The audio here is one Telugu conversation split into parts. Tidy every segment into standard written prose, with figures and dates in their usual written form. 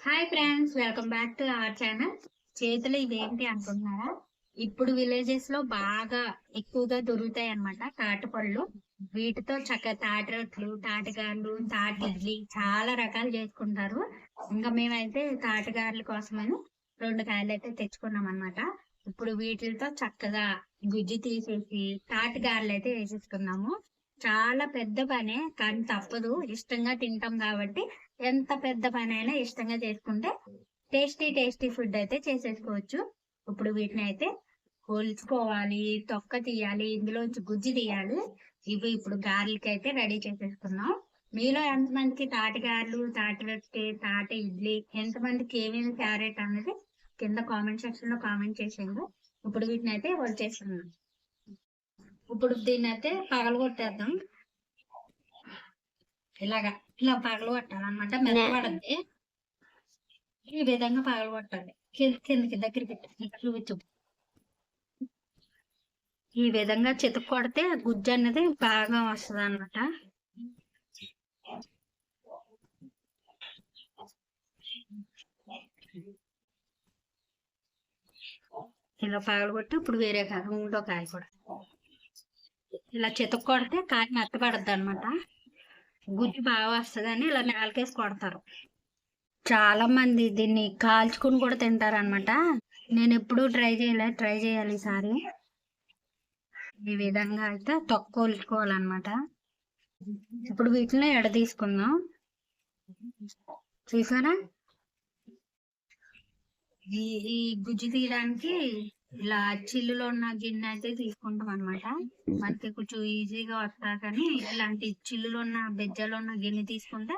Hi friends, welcome back to our channel. చేతులు ఇవేంటి అనుకుంటున్నారా? ఇప్పుడు విలేజెస్ లో బాగా ఎక్కువగా దొరుకుతాయి అన్నమాట తాటిపళ్ళు. వీటితో చక్కగా తాటి రొట్లు, తాటిగారులు, తాటి ఇడ్లీ చాలా రకాలు చేసుకుంటారు. ఇంకా మేమైతే తాటిగారుల కోసమని 2 కాయలు అయితే తెచ్చుకున్నాం అన్నమాట. ఇప్పుడు వీటితో చక్కగా గుజ్జు తీసేసి తాటిగారులు అయితే వేసేసుకున్నాము. చాలా పెద్ద పనే కానీ తప్పదు, ఇష్టంగా తింటాం కాబట్టి ఎంత పెద్ద పని అయినా ఇష్టంగా చేసుకుంటే టేస్టీ టేస్టీ ఫుడ్ అయితే చేసేసుకోవచ్చు. ఇప్పుడు వీటిని అయితే కొలుచుకోవాలి, తొక్క తీయాలి, ఇందులోంచి గుజ్జు తీయాలి. ఇవి ఇప్పుడు గారెలకి అయితే రెడీ చేసేసుకున్నాం. మీలో ఎంతమందికి తాటి గారెలు, తాటి రొట్టె, తాటి ఇడ్లీ, ఎంతమందికి ఏమేమి ఫేవరెట్ అన్నది కింద కామెంట్ సెక్షన్ లో కామెంట్ చేసేయండి. ఇప్పుడు వీటిని అయితే చేస్తున్నాం. ఇప్పుడు దీన్ని అయితే పగలగొట్టేద్దాం. ఇలా పగలగొట్టాలన్నమాట. మెత్తపడద్ది, ఈ విధంగా పగలగొట్టాలి. కిందకి దగ్గరికి చూపించు. ఈ విధంగా చితక కొడితే గుజ్జు అన్నది బాగా వస్తుంది అన్నమాట. ఇలా పగలగొట్టి ఇప్పుడు వేరే కాయ, ఇంకో కాయ కూడా ఇలా చితక కొడితే కాయ మెత్తపడద్ది అనమాట. గుజ్జు బాగా వస్తుందని ఇలా నేలకేసి కొడతారు. చాలా మంది దీన్ని కాల్చుకుని కూడా తింటారు అనమాట. నేను ఎప్పుడూ ట్రై చేయాలి ఈసారి. ఈ విధంగా అయితే తొక్కోలుకోవాలన్నమాట. ఇప్పుడు వీటిని ఎడ తీసుకుందాం. చూసారా, ఈ గుజ్జు తీయడానికి ఇలా చిల్లులో ఉన్న గిన్నె అయితే తీసుకుంటాం అనమాట. మనకి కొంచెం ఈజీగా వస్తా, కానీ ఇలాంటి చిల్లులో ఉన్న బెజ్జలో ఉన్న గిన్నె తీసుకుంటే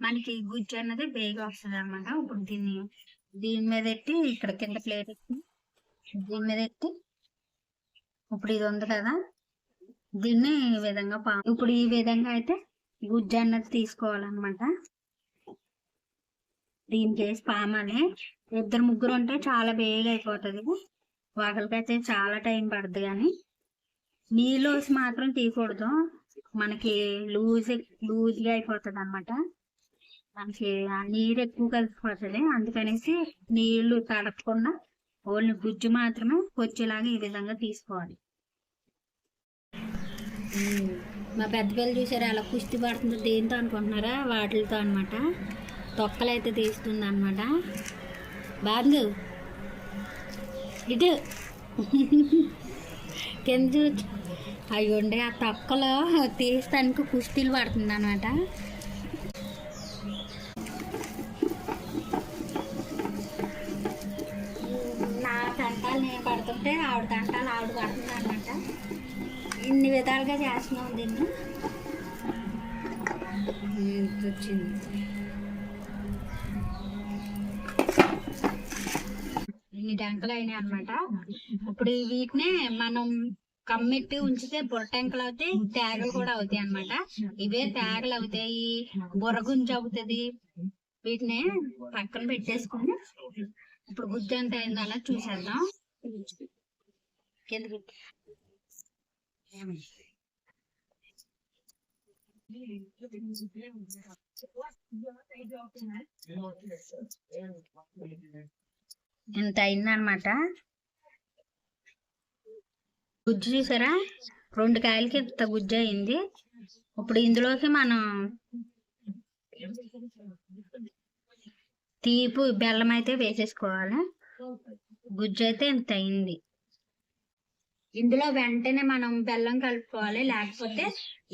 మనకి గుజ్జు అన్నది బేగా వస్తుంది అనమాట. ఇప్పుడు దీని మీద ఎట్టి, ఇక్కడ కింద ప్లేట్ ఎట్టి దీని మీద ఎట్టి, ఇప్పుడు ఇది ఉంది కదా, దీన్ని ఈ విధంగా ఇప్పుడు ఈ విధంగా అయితే గుజ్జు అన్నది తీసుకోవాలన్నమాట. దీనికి వేసి పామాలి. 2-3 ఉంటే చాలా బేగా అయిపోతుంది. ఒకరికైతే చాలా టైం పడుతుంది, కానీ నీళ్ళు వేసి మాత్రం తీయకూడదు. మనకి లూజ్గా అయిపోతుంది అనమాట. మనకి ఆ నీరు ఎక్కువ కలిసిపోతుంది. అందుకనేసి నీళ్లు తడపకుండా ఓన్లీ గుజ్జు మాత్రమే వచ్చేలాగా ఈ విధంగా తీసుకోవాలి. మా పెద్ద పిల్లలు చూసారా అలా కుస్తీ పడుతుందో, దేంతో అనుకుంటున్నారా? వాటితో అనమాట. తొక్కలు అయితే తీస్తుంది అనమాట. బాగు ఇటు కింద చూసి అవి ఉండే ఆ తొక్కలో తీస్తానికి కుస్తీలు పడుతుంది అనమాట. నా తంటాలు నేను పడుతుంటే ఆవిడ తంటాలు ఆవిడ పడుతుంది అనమాట. ఇన్ని విధాలుగా చేస్తున్నాం దీన్ని. వచ్చింది ఇన్ని టెంకలు అయినాయి అనమాట. ఇప్పుడు వీటినే మనం కమ్మెట్టి ఉంచితే బుర్రటెంకలు అవుతాయి, తేగలు కూడా అవుతాయి అనమాట. ఇవే తేగలు అవుతాయి, బుర్రగుంజు అవుతుంది. వీటిని పక్కన పెట్టేసుకుని ఇప్పుడు గుజ్జు ఎంత అయిందో అలా చూసేద్దాం. కిందకి ఇంత అయిందనమాట. గుజ్జు చూసారా, 2 కాయలకి ఇంత గుజ్జు అయింది. ఇప్పుడు ఇందులోకి మనం తీపి బెల్లం అయితే వేసేసుకోవాలి. గుజ్జు అయితే ఇంత అయింది. ఇందులో వెంటనే మనం బెల్లం కలుపుకోవాలి, లేకపోతే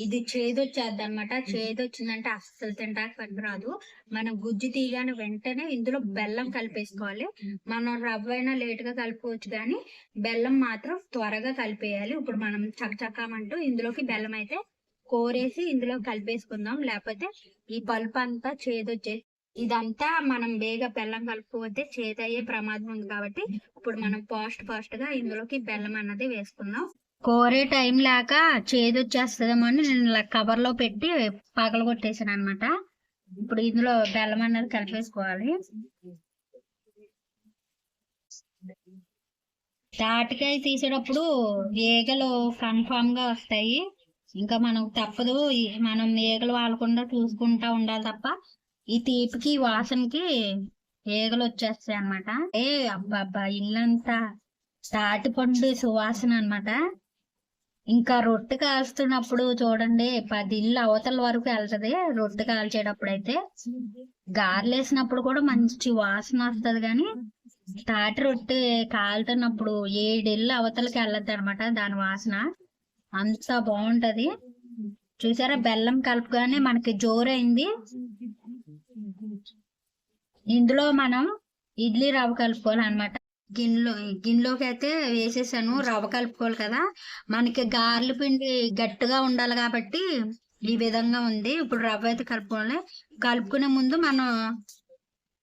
ఇది చేదొచ్చేద్ది అనమాట. చేదొచ్చిందంటే అస్సలు తింటాక పనికిరాదు. మనం గుజ్జు తీయగానే వెంటనే ఇందులో బెల్లం కలిపేసుకోవాలి. మనం రవ్వ అయినా లేటుగా కలుపుకోవచ్చు, కానీ బెల్లం మాత్రం త్వరగా కలిపేయాలి. ఇప్పుడు మనం చక్కచక్కమంటూ ఇందులోకి బెల్లం అయితే కోరేసి ఇందులో కలిపేసుకుందాం, లేకపోతే ఈ పల్పు అంతా చేదొచ్చేసి ఇదంతా మనం బేగా బెల్లం కలుపుకోతే చేదయ్యే ప్రమాదం ఉంది. కాబట్టి ఇప్పుడు మనం ఫాస్ట్ గా ఇందులోకి బెల్లం అన్నది వేసుకుందాం. కోరే టైం లేక చేదు వచ్చేస్తుందేమో అని నేను ఇలా కవర్ లో పెట్టి పగలగొట్టేసాను అనమాట. ఇప్పుడు ఇందులో బెల్లం అన్నది కలిపేసుకోవాలి. తాటికాయ తీసేటప్పుడు ఈగలు కన్ఫామ్ గా వస్తాయి. ఇంకా మనకు తప్పదు, మనం ఈగలు వాలకుండా చూసుకుంటా ఉండాలి తప్ప ఈ తీపికి వాసనకి ఈగలు వచ్చేస్తాయి అనమాట. అబ్బా ఇల్లంతా తాటిపండు సువాసన అనమాట. ఇంకా రొట్టె కాల్స్తున్నప్పుడు చూడండి 10 ఇల్లు అవతల వరకు వెళ్తది. రొట్టె కాల్చేటప్పుడు అయితే గారెలు వేసినప్పుడు కూడా మంచి వాసన వస్తది, కానీ తాటి రొట్టె కాలుతున్నప్పుడు 7 ఇల్లు అవతలకి వెళ్ళద్దు అనమాట. దాని వాసన అంత బాగుంటది. చూసారా, బెల్లం కలుపుగానే మనకి జోరైంది. ఇందులో మనం ఇడ్లీ రవ్వ కలుపుకోవాలన్నమాట. గిన్నెలోకి అయితే వేసేసాను. రవ్వ కలుపుకోవాలి కదా, మనకి గారెల పిండి గట్టిగా ఉండాలి కాబట్టి ఈ విధంగా ఉంది. ఇప్పుడు రవ్వ అయితే కలుపుకోవాలి. కలుపుకునే ముందు మనం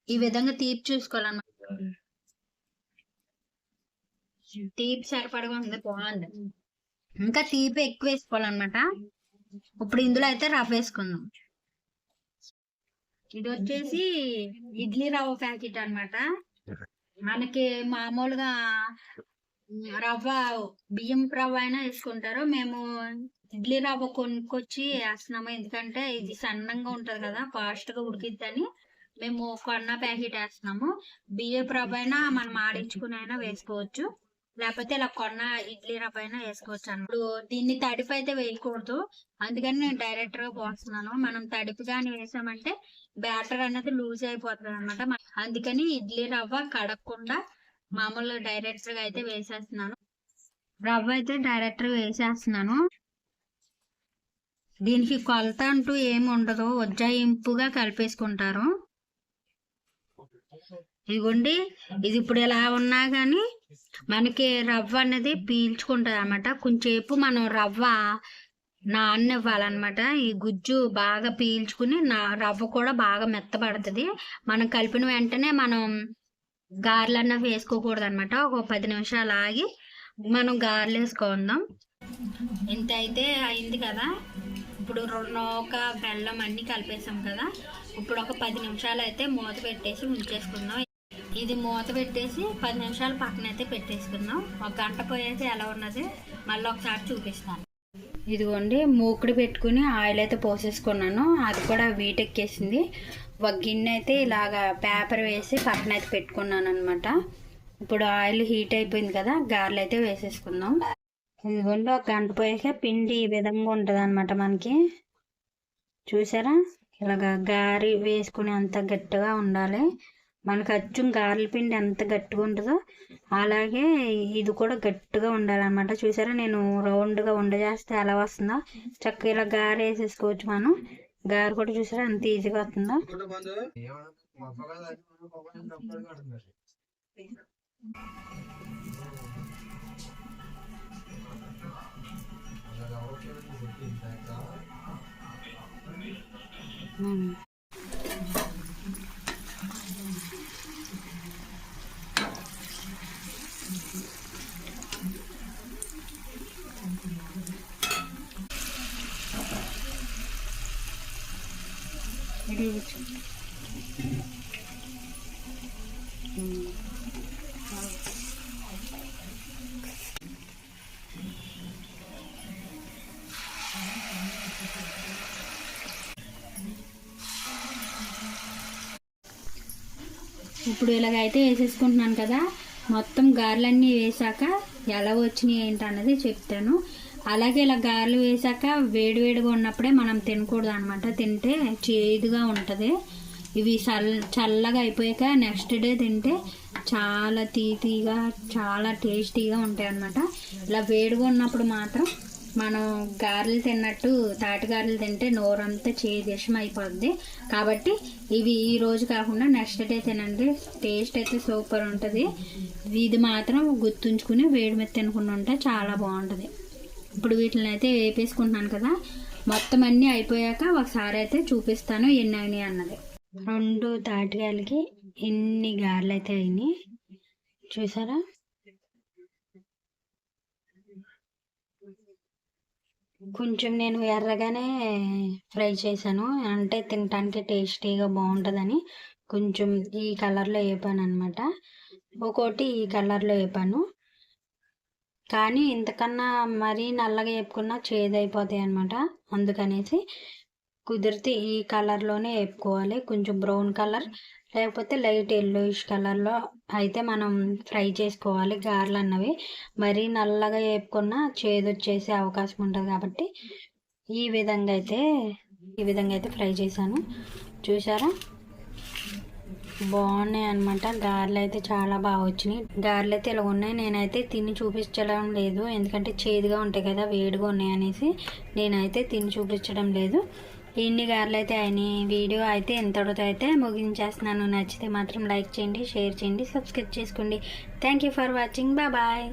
ఈ విధంగా తీపి చూసుకోవాలన్నమాట. తీపి సరిపడగా ఉంది, బాగుంది. ఇంకా తీపి ఎక్కువ వేసుకోవాలన్నమాట. ఇప్పుడు ఇందులో అయితే రవ్వ వేసుకుందాం. ఇది వచ్చేసి ఇడ్లీ రవ్వ ప్యాకెట్ అన్నమాట. మనకి మామూలుగా రవ్వ బియ్యం రవ్వ అయినా వేసుకుంటారు. మేము ఇడ్లీ రవ్వ కొనుక్కొచ్చి వేస్తున్నాము, ఎందుకంటే ఇది సన్నంగా ఉంటది కదా, ఫాస్ట్ గా ఉడికిద్దని మేము కొన్న ప్యాకెట్ వేస్తున్నాము. బియ్యం రవ్వ అయినా మనం ఆడించుకుని అయినా వేసుకోవచ్చు, లేకపోతే ఇలా కొన్న ఇడ్లీ రవ్వ అయినా వేసుకోవచ్చు అన్నమాట. ఇప్పుడు దీన్ని తడిపి అయితే వేయకూడదు, అందుకని నేను డైరెక్ట్ గా పోస్తున్నాను. మనం తడిపి కానీ వేసామంటే బ్యాటర్ అనేది లూజ్ అయిపోతుంది అనమాట. అందుకని ఇడ్లీ రవ్వ కడగకుండా మామూలుగా డైరెక్ట్ గా అయితే వేసేస్తున్నాను. రవ్వ అయితే డైరెక్ట్ గా వేసేస్తున్నాను. దీనికి కొలత అంటూ ఏమి ఉండదు, ఉజ్జాయింపుగా కలిపేసుకుంటారు. ఇదిగోండి, ఇది ఇప్పుడు ఎలా ఉన్నా కానీ మనకి రవ్వ అనేది పీల్చుకుంటది అనమాట. కొంచెంసేపు మనం రవ్వ నాననివ్వాలన్నమాట. ఈ గుజ్జు బాగా పీల్చుకుని రవ్వ కూడా బాగా మెత్తబడుతుంది. మనం కలిపిన వెంటనే మనం గారెలు అన్నవి వేసుకోకూడదు అనమాట. ఒక 10 నిమిషాలు ఆగి మనం గారెలు వేసుకుందాం. ఇంత అయితే అయింది కదా. ఇప్పుడు నూక బెల్లం అన్ని కలిపేసాం కదా. ఇప్పుడు ఒక 10 నిమిషాలు అయితే మూత పెట్టేసి ఉంచేసుకుందాం. ఇది మూత పెట్టేసి 10 నిమిషాలు పక్కన అయితే పెట్టేసుకుందాం. ఒక గంట పోయేసి ఎలా ఉన్నది మళ్ళీ ఒకసారి చూపిస్తాను. ఇదిగోండి, మూకుడు పెట్టుకుని ఆయిల్ అయితే పోసేసుకున్నాను. అది కూడా వీటెక్కేసింది. ఒక గిన్నె అయితే ఇలాగా పేపర్ వేసి పక్కన అయితే పెట్టుకున్నాను అనమాట. ఇప్పుడు ఆయిల్ హీట్ అయిపోయింది కదా, గారెలు అయితే వేసేసుకుందాం. ఇదిగోండి, ఒక గంట పోయాక పిండి ఈ విధంగా ఉంటుంది అనమాట. మనకి చూసారా, ఇలాగా గారి వేసుకుని అంత గట్టిగా ఉండాలి. మనకు అచ్చం గారెల పిండి ఎంత గట్టిగా ఉంటుందో అలాగే ఇది కూడా గట్టిగా ఉండాలన్నమాట. చూసారా, నేను రౌండ్గా చేస్తే ఎలా వస్తుందో చక్కగా ఇలా గారె వేసేసుకోవచ్చు మనం. గారె కూడా చూసారా ఎంత ఈజీగా వస్తుందో. ఇప్పుడు ఇలాగైతే వేసేసుకుంటున్నాను కదా. మొత్తం గారెలన్నీ వేసాక ఎలా వచ్చినాయి ఏంటన్నది చెప్తాను. అలాగే ఇలా గారెలు వేసాక వేడివేడిగా ఉన్నప్పుడే మనం తినకూడదు అనమాట. తింటే చేదుగా ఉంటుంది. ఇవి చల్లగా అయిపోయాక నెక్స్ట్ డే తింటే చాలా తీగా చాలా టేస్టీగా ఉంటాయి అన్నమాట. ఇలా వేడిగా ఉన్నప్పుడు మాత్రం మనం గారెలు తిన్నట్టు తాటి గారెలు తింటే నోరంతా చేదేశం అయిపోద్ది. కాబట్టి ఇవి ఈ రోజు కాకుండా నెక్స్ట్ డే తినండి, టేస్ట్ అయితే సూపర్ ఉంటుంది. ఇది మాత్రం గుర్తుంచుకుని వేడి మీద తినకుండా ఉంటే చాలా బాగుంటుంది. ఇప్పుడు వీటిని అయితే వేపేసుకుంటున్నాను కదా. మొత్తం అన్నీ అయిపోయాక ఒకసారి అయితే చూపిస్తాను ఎన్ని అయినాయి అన్నది. 2 తాటికాయలకి ఇన్ని గారెలు అయితే అయినాయి చూసారా. కొంచెం నేను ఎర్రగానే ఫ్రై చేశాను, అంటే తినటానికి టేస్టీగా బాగుంటుందని కొంచెం ఈ కలర్లో వేపాను అనమాట. ఒక్కోటి ఈ కలర్లో వేపాను, కానీ ఇంతకన్నా మరీ నల్లగా వేపుకున్నా చేదైపోతాయి అనమాట. అందుకనేసి కుదిరితే ఈ కలర్లోనే వేపుకోవాలి. కొంచెం బ్రౌన్ కలర్ లేకపోతే లైట్ ఎల్లోయిష్ కలర్లో అయితే మనం ఫ్రై చేసుకోవాలి గారెలు అన్నవి. మరీ నల్లగా వేపుకున్న చేదు వచ్చేసే అవకాశం ఉంటుంది కాబట్టి ఈ విధంగా అయితే ఫ్రై చేశాను. చూసారా, బాగున్నాయి అనమాట. గారెలు అయితే చాలా బాగా వచ్చినాయి. గారెలు అయితే ఇలా ఉన్నాయి. నేనైతే తిని చూపించడం లేదు, ఎందుకంటే చేదుగా ఉంటాయి కదా, వేడిగా ఉన్నాయి అనేసి నేనైతే తిని చూపించడం లేదు. ఇన్ని గారెలు అయితే అయినాయి. వీడియో అయితే ఎంతటితో అయితే ముగించేస్తున్నాను. నచ్చితే మాత్రం లైక్ చేయండి, షేర్ చేయండి, సబ్స్క్రైబ్ చేసుకోండి. Thank you for watching. Bye.